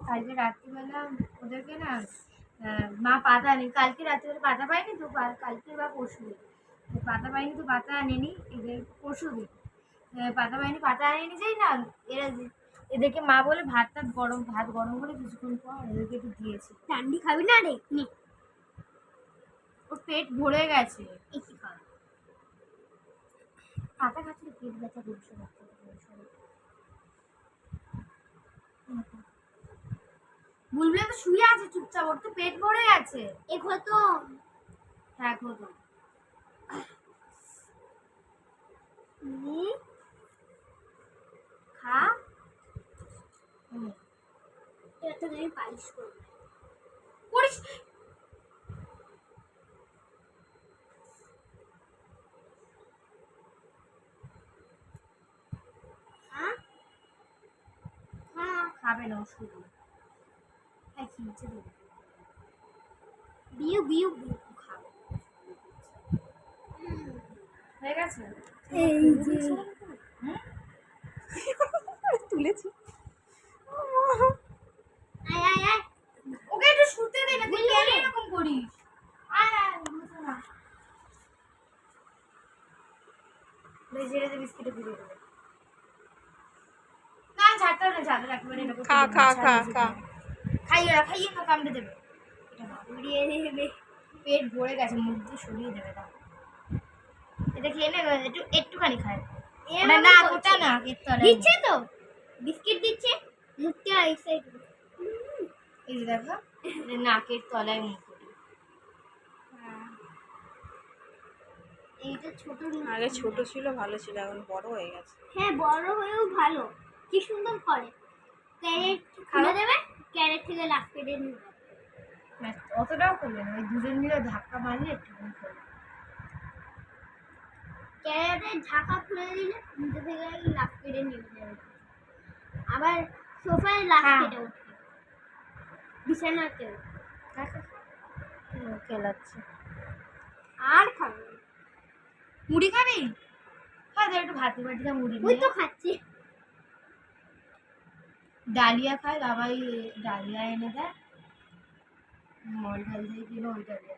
কালকে রাত্রিবেলা ওদেরকে না মা পাতা আনি, কালকে রাত্রিবেলা পাতা পাইনি তো, কালকে বা পরশু দিন পাতা পাইনি তো, পাতা আনেনি এদের, পরশু দিন পাতা পাইনি, পাতা আনেনি যাই না, এরা এদেরকে মা বলে ভাত গরম করে কিছুক্ষণ পর এদেরকে একটু দিয়েছি। চান্ডি খাবি না রে? নে, ওর পেট ভরে গেছে। এসি খাওয়া পাতা খাচ্ছিল, পেট ব্যথা করছে। বুলবুলি তো শুয়ে আছে চুপচাপ, ওর তো পেট ভরে গেছে। এ তো হ্যাঁ খতো খা। এটা আমি পালিশ করব। করিস হ্যাঁ হ্যাঁ, খাবে না শুধু, হ্যাঁ খিলছে দেবে, বিউ বিউ খাবে। হয়ে গেছে এই যে তুলেছি। আয় আয় আয়, ওকে একটু শুতে দে না, তুই কেন এরকম করিস? আয় আয় বুঝো না, ঝেড়ে দে, বিস্কিটে দিয়ে দেবে। না ছাড়তে হবে না, ছাড়তে একেবারে এরকম খা খা খা খা খাইয়ে তো কামড়ে দেবে, এটা না উড়িয়ে দেবে। পেট ভরে গেছে, মুখ দিয়ে সরিয়ে দেবে না। এটা খেয়ে নে, একটুখানি খায় না, না ওটা না, এর তলায় দিচ্ছে তো, বিস্কিট দিচ্ছে, মুখটা এই সাইড। এই যে দেখো, নাকের তলায় মুখ। এইটা ছোট, আগে ছোট ছিল ভালো ছিল, এখন বড় হয়ে গেছে। হ্যাঁ বড় হয়েও ভালো, কি সুন্দর করে। ক্যারেট খুলে দেবে, ক্যারেট থেকে লাফ কেটে নিবে। অতটাও করবে না, ওই দুজন মিলে ধাক্কা মারলে একটুখানি করবে। ক্যারেটের ঢাকা খুলে দিলে নিচে থেকে লাফ কেটে নিয়ে যাবে, আবার সোফায় লাফ কেটে উঠবে, বিছানাতেও। খেলাচ্ছে। আর খাবে না। মুড়ি খাবি? হ্যাঁ একটু ভাতে বাটিটা মুড়ি ওই নিয়ে তো খাচ্ছি। ডালিয়া খায় বাবাই, ডালিয়া এনে দেয়, মল ঢাল দিয়ে কিনে ওই ডালিয়া।